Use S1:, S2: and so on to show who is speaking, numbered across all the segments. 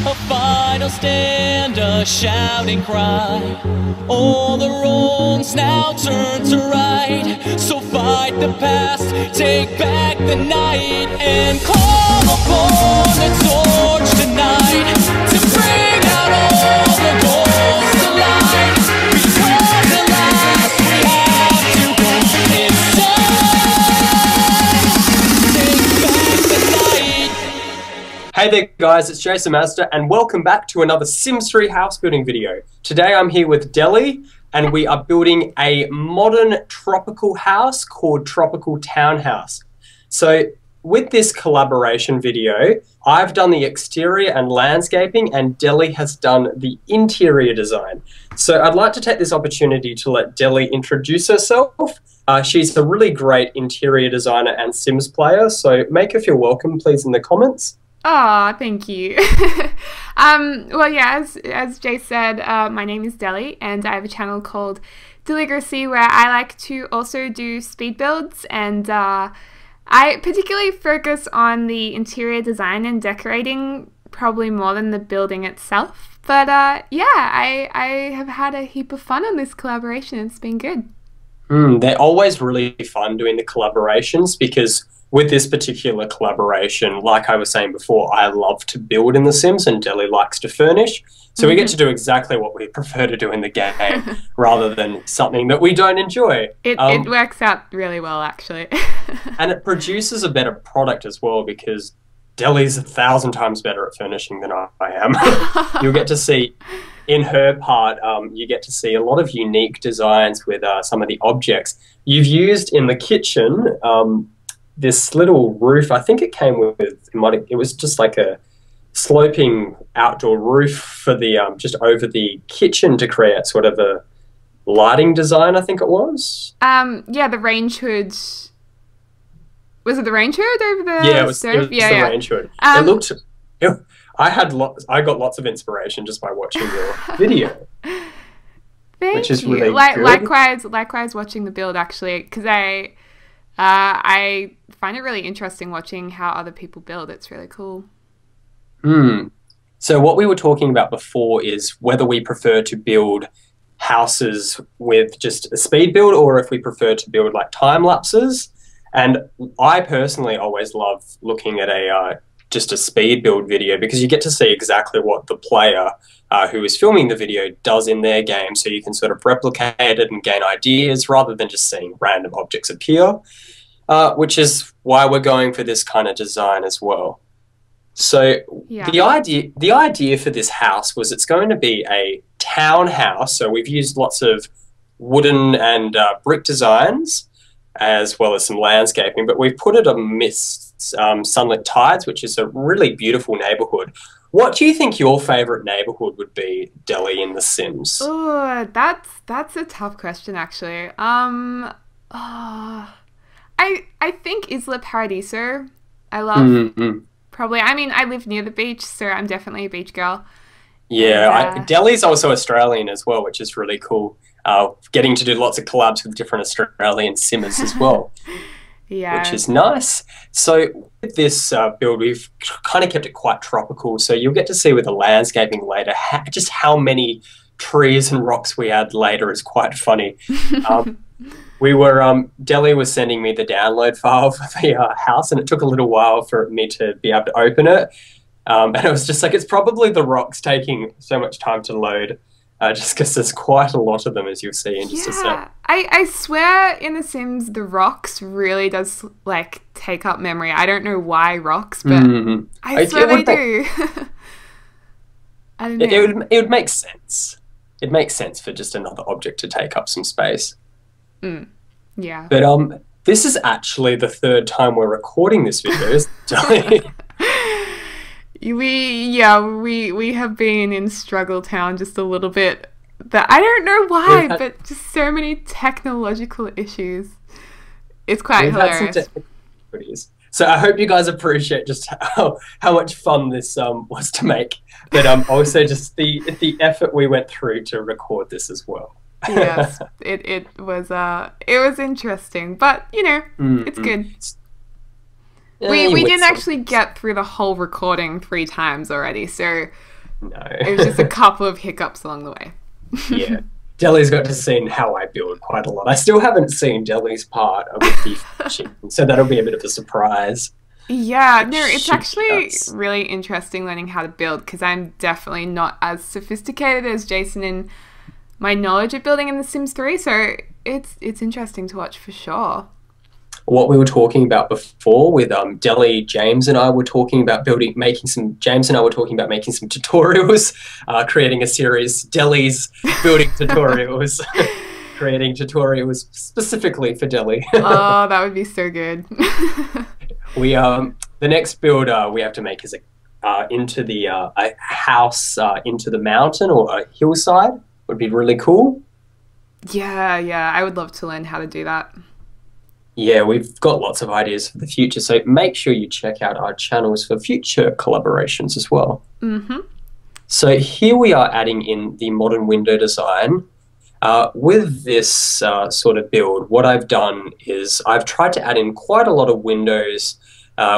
S1: A final stand, a shouting cry. All the wrongs now turn to right. So fight the past, take back the night, and call upon the torch tonight to bring out all the goals to light. Because at last we have to go inside. Take back the night.
S2: Hey there guys, it's Jasonmazda and welcome back to another Sims 3 house building video. Today I'm here with Deli and we are building a modern tropical house called Tropical Townhouse. So with this collaboration video, I've done the exterior and landscaping and Deli has done the interior design. So I'd like to take this opportunity to let Deli introduce herself. She's a really great interior designer and Sims player, so make her feel welcome please in the comments.
S3: Oh, thank you. Well, yeah, as Jay said, my name is Deli, and I have a channel called Deligracy where I like to also do speed builds, and I particularly focus on the interior design and decorating, probably more than the building itself. But yeah, I have had a heap of fun on this collaboration. It's been good.
S2: They're always really fun doing the collaborations because with this particular collaboration, like I was saying before, I love to build in The Sims and Deli likes to furnish. So we get to do exactly what we prefer to do in the game rather than something that we don't enjoy.
S3: It works out really well, actually.
S2: And it produces a better product as well because Deli's 1,000 times better at furnishing than I am. You'll get to see, in her part, you get to see a lot of unique designs with some of the objects. You've used in the kitchen this little roof. I think it came with, it was just like a sloping outdoor roof for the, just over the kitchen to create sort of a lighting design, I think it was.
S3: Yeah, the range hood. Was it the range hood over the
S2: Yeah, it was,
S3: stove?
S2: the range hood. It looked, I got lots of inspiration just by watching your video.
S3: Thank
S2: is
S3: you.
S2: really good.
S3: Likewise watching the build, actually, because I find it really interesting watching how other people build. It's really cool.
S2: So what we were talking about before is whether we prefer to build houses with just a speed build or if we prefer to build like time lapses. And I personally always love looking at just a speed build video because you get to see exactly what the player who is filming the video does in their game, so you can sort of replicate it and gain ideas rather than just seeing random objects appear, which is why we're going for this kind of design as well. So
S3: yeah.
S2: the idea for this house was it's going to be a townhouse, so we've used lots of wooden and brick designs as well as some landscaping, but we've put it amidst Sunlite Tides, which is a really beautiful neighborhood. What do you think your favorite neighborhood would be, Deli, in The Sims?
S3: Oh, that's a tough question, actually. I think Isla Paradiso. I love probably. I mean, I live near the beach, so I'm definitely a beach girl.
S2: Yeah, Deli's also Australian as well, which is really cool. Getting to do lots of collabs with different Australian simmers as well.
S3: Yeah,
S2: which is nice. So with this build, we've kind of kept it quite tropical. So you'll get to see with the landscaping later just how many trees and rocks we add later is quite funny. Deli was sending me the download file for the house, and it took a little while for me to be able to open it. And it was just like, it's probably the rocks taking so much time to load. Just because there's quite a lot of them, as you'll see in just a sec.
S3: I swear in The Sims, the rocks really does, like, take up memory. I don't know why rocks, but I swear they do. I don't know.
S2: It would make sense. It makes sense for just another object to take up some space.
S3: Yeah.
S2: But this is actually the third time we're recording this video, isn't it?
S3: We have been in Struggle Town just a little bit. But I don't know why, but just so many technological issues. It's quite hilarious.
S2: So I hope you guys appreciate just how much fun this was to make, but also just the effort we went through to record this as well.
S3: Yes, it was interesting, but you know, it's good. We didn't actually get through the whole recording 3 times already, so
S2: No.
S3: It was just a couple of hiccups along the way.
S2: Yeah. Deli's got to see how I build quite a lot. I still haven't seen Deli's part of the finishing, so that'll be a bit of a surprise.
S3: Yeah, no, it's actually really interesting learning how to build, because I'm definitely not as sophisticated as Jason in my knowledge of building in The Sims 3, so it's interesting to watch for sure.
S2: What we were talking about before with Deli, James and I were talking about making some tutorials, creating a series, Deli's building tutorials, creating tutorials specifically for Deli.
S3: Oh, that would be so good.
S2: We the next build we have to make is into the a house into the mountain or a hillside. Would be really cool.
S3: Yeah, I would love to learn how to do that.
S2: Yeah, we've got lots of ideas for the future, so make sure you check out our channels for future collaborations as well.
S3: Mm-hmm.
S2: So here we are adding in the modern window design. With this sort of build, what I've done is I've tried to add in quite a lot of windows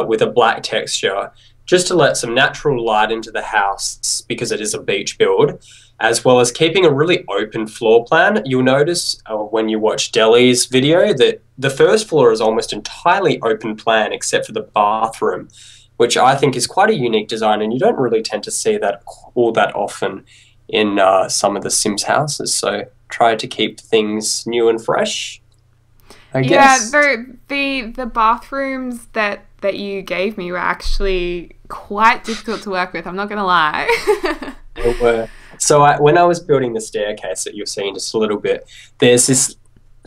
S2: with a black texture, just to let some natural light into the house because it is a beach build, as well as keeping a really open floor plan. You'll notice when you watch Deli's video that the first floor is almost entirely open plan except for the bathroom, which I think is quite a unique design, and you don't really tend to see that all that often in some of the Sims houses. So try to keep things new and fresh, I guess.
S3: Yeah, the bathrooms that you gave me were actually quite difficult to work with, I'm not going to lie.
S2: They were. So when I was building the staircase that you've seen just a little bit, there's this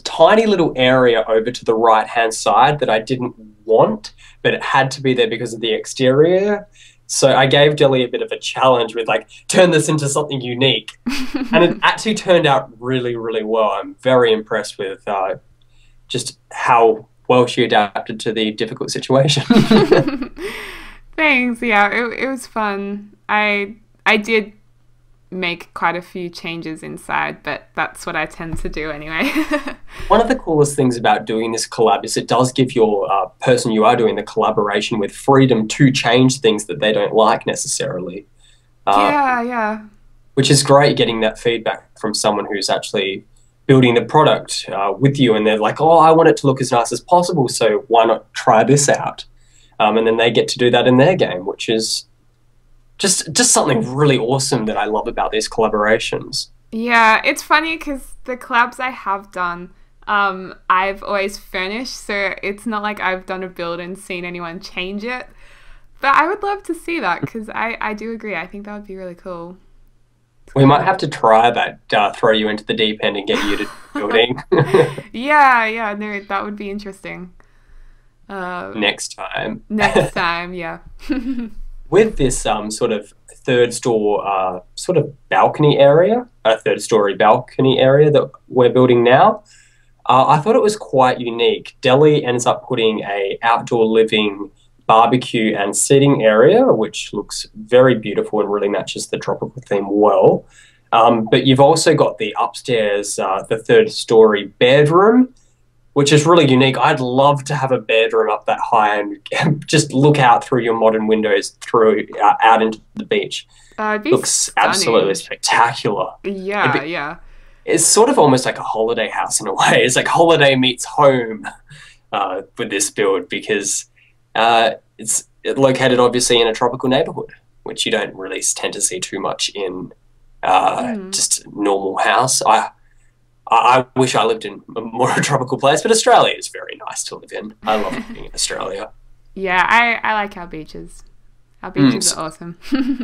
S2: tiny little area over to the right-hand side that I didn't want, but it had to be there because of the exterior. So I gave Deli a bit of a challenge with, like, turn this into something unique. And it actually turned out really, really well. I'm very impressed with just how well she adapted to the difficult situation.
S3: Thanks, yeah, it was fun. I did make quite a few changes inside, but that's what I tend to do anyway.
S2: One of the coolest things about doing this collab is it does give your person you are doing the collaboration with freedom to change things that they don't like necessarily.
S3: Yeah.
S2: Which is great, getting that feedback from someone who's actually building the product with you, and they're like, oh, I want it to look as nice as possible, so why not try this out? And then they get to do that in their game, which is just something really awesome that I love about these collaborations.
S3: Yeah, it's funny because the collabs I have done, I've always furnished, so it's not like I've done a build and seen anyone change it. But I would love to see that, because I do agree. I think that would be really cool.
S2: We might have to try that, throw you into the deep end and get you to building.
S3: Yeah, no, that would be interesting.
S2: Next time.
S3: Next time, yeah.
S2: With this sort of third story balcony area that we're building now, I thought it was quite unique. Deli ends up putting a outdoor living, barbecue and seating area, which looks very beautiful and really matches the tropical theme well. But you've also got the upstairs, the third story bedroom, which is really unique. I'd love to have a bedroom up that high and just look out through your modern windows out into the beach. Looks
S3: stunning.
S2: Absolutely spectacular.
S3: Yeah.
S2: It's sort of almost like a holiday house in a way. It's like holiday meets home with this build, because it's located obviously in a tropical neighborhood, which you don't really tend to see too much in just a normal house. I wish I lived in a more tropical place, but Australia is very nice to live in. I love living in Australia.
S3: Yeah, I like our beaches. Our beaches are awesome.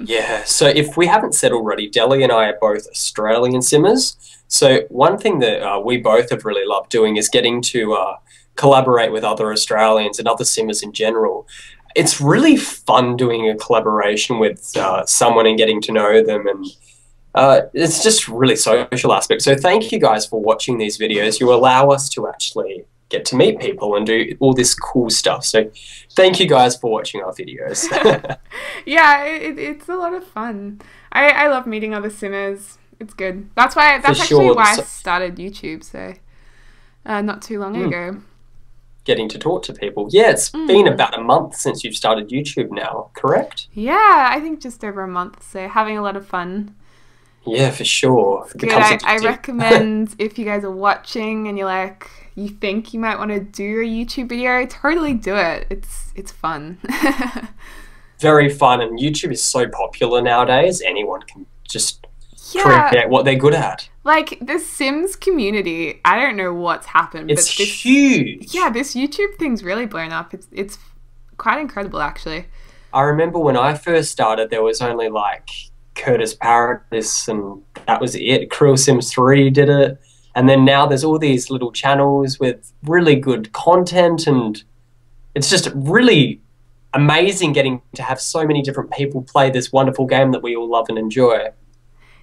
S2: Yeah, so if we haven't said already, Deli and I are both Australian simmers. So one thing that we both have really loved doing is getting to collaborate with other Australians and other simmers in general. It's really fun doing a collaboration with someone and getting to know them, and it's just really social aspect. So thank you guys for watching these videos. You allow us to actually get to meet people and do all this cool stuff. So thank you guys for watching our videos.
S3: Yeah, it's a lot of fun. I love meeting other simmers. It's good. That's actually why I started YouTube, so not too long ago.
S2: getting to talk to people. Yeah, it's been about a month since you've started YouTube now, correct?
S3: Yeah, I think just over a month. So having a lot of fun.
S2: Yeah, for sure.
S3: Good. I recommend if you guys are watching and you're like, you think you might want to do a YouTube video, totally do it. It's fun.
S2: Very fun, and YouTube is so popular nowadays. Anyone can just create what they're good at.
S3: Like the Sims community, I don't know what's happened.
S2: It's huge.
S3: Yeah, this YouTube thing's really blown up. It's quite incredible, actually.
S2: I remember when I first started, there was only like Curtis Paradis, and that was it. Cruel Sims 3 did it. And then now there's all these little channels with really good content, and it's just really amazing getting to have so many different people play this wonderful game that we all love and enjoy.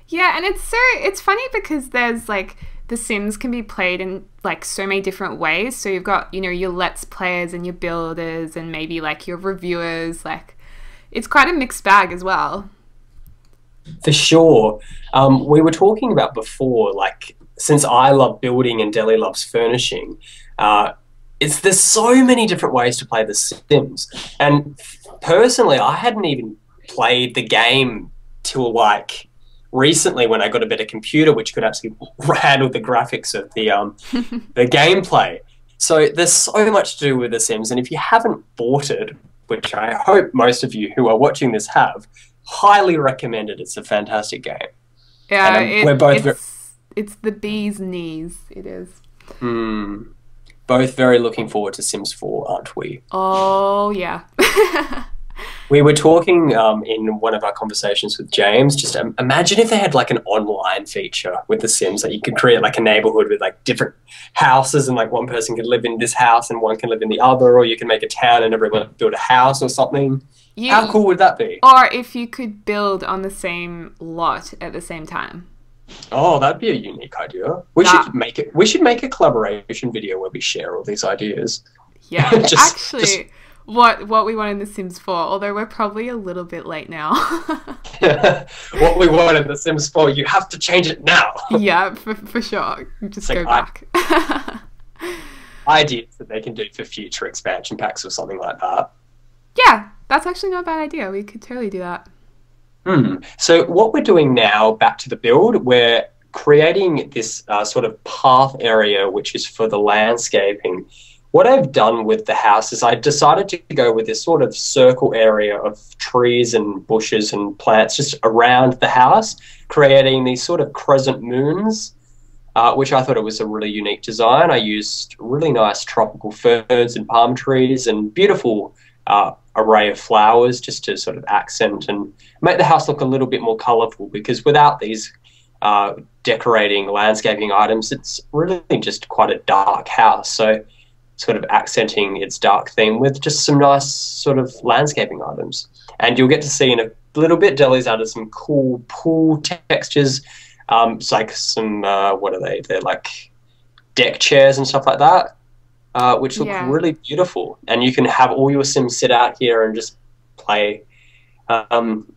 S3: Yeah, and it's funny because there's like The Sims can be played in like so many different ways. So you've got, you know, your Let's Players and your builders and maybe like your reviewers. Like it's quite a mixed bag as well.
S2: For sure. We were talking about before, like, since I love building and Deli loves furnishing, there's so many different ways to play The Sims. And personally, I hadn't even played the game till like recently when I got a better computer which could actually handle the graphics of the the gameplay. So there's so much to do with The Sims, and if you haven't bought it, which I hope most of you who are watching this have, highly recommend it. It's a fantastic game.
S3: Yeah, we're both it's the bee's knees. It is.
S2: Both very looking forward to Sims 4, aren't we?
S3: Oh, yeah.
S2: We were talking in one of our conversations with James, just imagine if they had like an online feature with The Sims that you could create like a neighborhood with like different houses, and like one person could live in this house and one can live in the other, or you can make a town and everyone build a house or something. How cool would that be?
S3: Or if you could build on the same lot at the same time.
S2: Oh, that'd be a unique idea. We should make it. We should make a collaboration video where we share all these ideas.
S3: Yeah, what we want in The Sims 4, although we're probably a little bit late now.
S2: What we want in The Sims 4, you have to change it now.
S3: Yeah, for sure. Just go back.
S2: Ideas that they can do for future expansion packs or something like that.
S3: Yeah, that's actually not a bad idea. We could totally do that.
S2: So what we're doing now, back to the build, we're creating this sort of path area, which is for the landscaping. What I've done with the house is I decided to go with this sort of circle area of trees and bushes and plants just around the house, creating these sort of crescent moons, which I thought it was a really unique design. I used really nice tropical ferns and palm trees and beautiful array of flowers just to sort of accent and make the house look a little bit more colourful, because without these decorating landscaping items, it's really just quite a dark house. So sort of accenting its dark theme with just some nice sort of landscaping items. And you'll get to see in a little bit, Deli's added some cool pool textures. It's like some, what are they? They're like deck chairs and stuff like that. Which look really beautiful, and you can have all your Sims sit out here and just play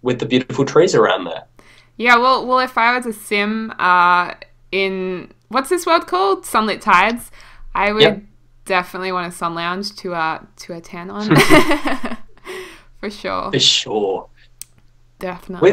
S2: with the beautiful trees around there. Yeah,
S3: well, if I was a Sim in what's this world called, Sunlit Tides, I would definitely want a sun lounge to a tan on. For sure.
S2: For sure.
S3: Definitely.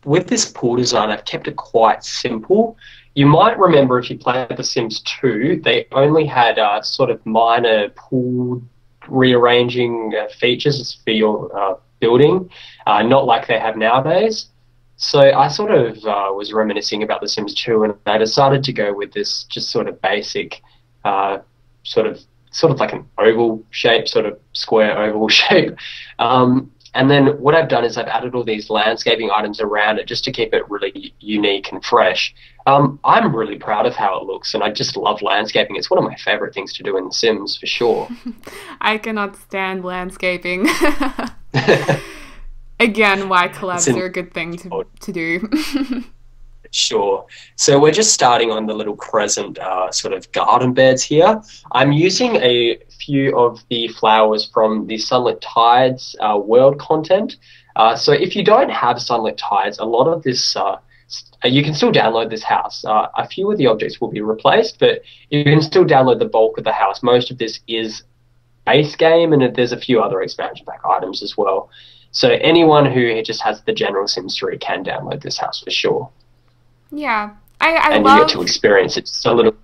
S2: With this pool design, I've kept it quite simple. You might remember if you played The Sims 2, they only had sort of minor pool rearranging features for your building, not like they have nowadays. So I sort of was reminiscing about The Sims 2, and I decided to go with this just sort of basic, sort of like an oval shape, sort of square oval shape. And then what I've done is I've added all these landscaping items around it just to keep it really unique and fresh. I'm really proud of how it looks, and I just love landscaping. It's one of my favorite things to do in The Sims, for sure.
S3: I cannot stand landscaping. Again, why collabs are a good thing to do.
S2: Sure. So we're just starting on the little crescent sort of garden beds here. I'm using a few of the flowers from the Sunlit Tides world content. So if you don't have Sunlit Tides, a lot of this you can still download this house. A few of the objects will be replaced, but you can still download the bulk of the house. Most of this is base game, and there's a few other expansion pack items as well. So anyone who just has the general Sims 3 can download this house for sure.
S3: Yeah,
S2: and you get to experience it just a little.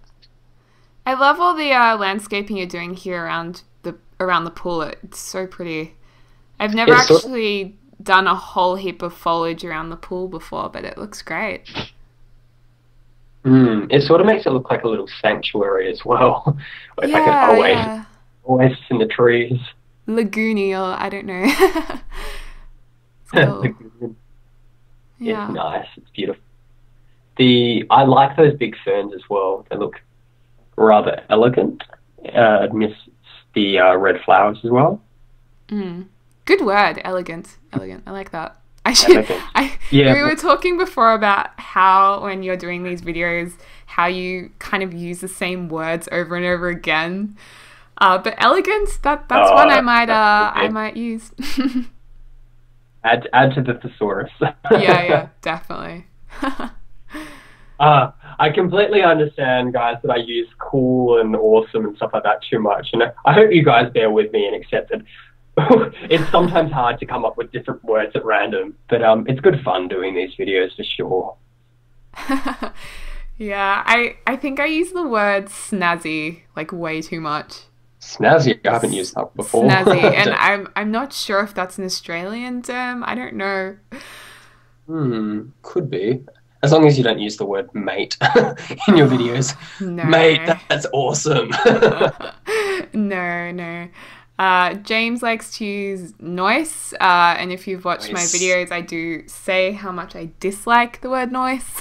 S3: I love all the landscaping you're doing here around the pool. It's so pretty. I've never actually done a whole heap of foliage around the pool before, but it looks great.
S2: It sort of makes it look like a little sanctuary as well. It's like an oasis in the trees.
S3: Lagoony, or I don't know. It's cool. Yeah.
S2: It's nice. It's beautiful. I like those big ferns as well. They look rather elegant. Miss the red flowers as well.
S3: Good word, elegant. I like that. We were talking before about how when you're doing these videos, how you kind of use the same words over and over again. But elegant, that's one I might use.
S2: Add to the thesaurus.
S3: yeah, definitely.
S2: I completely understand, guys, that I use cool and awesome and stuff like that too much. And I hope you guys bear with me and accept it. It's sometimes hard to come up with different words at random, but it's good fun doing these videos for sure.
S3: Yeah, I think I use the word snazzy like way too much.
S2: Snazzy? I haven't used that before.
S3: Snazzy, and I'm not sure if that's an Australian term. I don't know.
S2: Could be. As long as you don't use the word mate in your videos.
S3: No.
S2: Mate, that's awesome.
S3: No. James likes to use noise, and if you've watched my videos, I do say how much I dislike the word noise.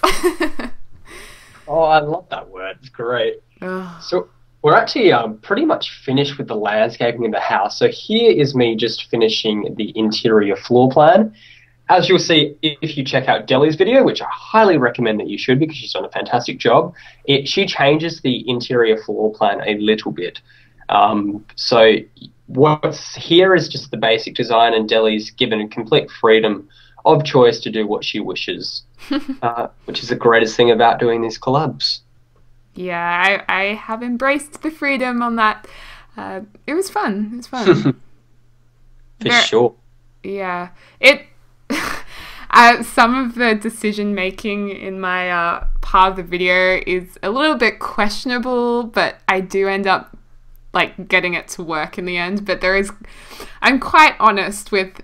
S2: Oh, I love that word. It's great.
S3: Ugh.
S2: So we're actually pretty much finished with the landscaping in the house. So here is me just finishing the interior floor plan. As you'll see, if you check out Deli's video, which I highly recommend that you should because she's done a fantastic job, she changes the interior floor plan a little bit. So what's here is just the basic design, and Deli's given complete freedom of choice to do what she wishes, which is the greatest thing about doing these collabs.
S3: Yeah, I have embraced the freedom on that. It was fun.
S2: For sure.
S3: Yeah. Some of the decision making in my part of the video is a little bit questionable, but I do end up like getting it to work in the end. But I'm quite honest with,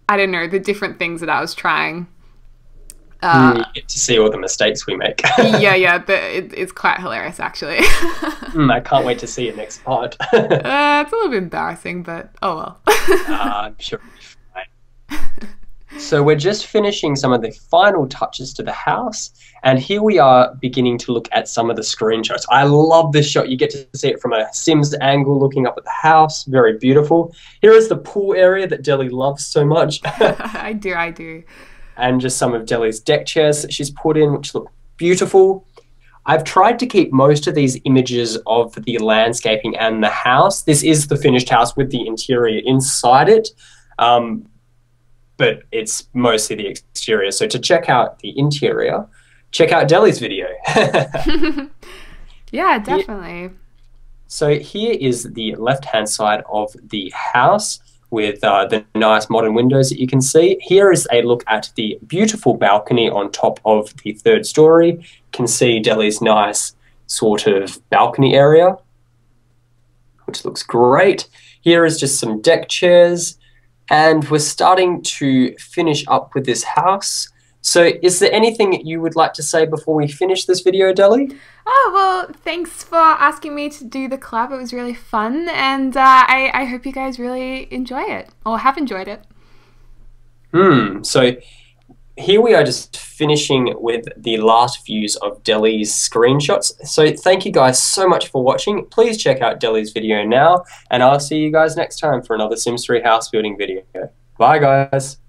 S3: I don't know, the different things that I was trying.
S2: You get to see all the mistakes we make.
S3: yeah, but it's quite hilarious actually.
S2: I can't wait to see it next part.
S3: It's a little bit embarrassing, but oh well.
S2: I'm sure it'll be fine. So we're just finishing some of the final touches to the house, and here we are beginning to look at some of the screenshots. I love this shot. You get to see it from a Sims angle looking up at the house. Very beautiful. Here is the pool area that Deli loves so much.
S3: I do.
S2: And just some of Deli's deck chairs that she's put in, which look beautiful. I've tried to keep most of these images of the landscaping and the house. This is the finished house with the interior inside it. But it's mostly the exterior. So to check out the interior, check out Deli's video.
S3: Yeah, definitely.
S2: So here is the left-hand side of the house with the nice modern windows that you can see. Here is a look at the beautiful balcony on top of the third story. You can see Deli's nice sort of balcony area, which looks great. Here is just some deck chairs. And we're starting to finish up with this house. So is there anything you would like to say before we finish this video, Deli?
S3: Oh, well, thanks for asking me to do the collab. It was really fun. And I hope you guys really enjoy it or have enjoyed it.
S2: So here we are just finishing with the last views of Deli's screenshots. So thank you guys so much for watching. Please check out Deli's video now, and I'll see you guys next time for another Sims 3 house building video. Bye, guys.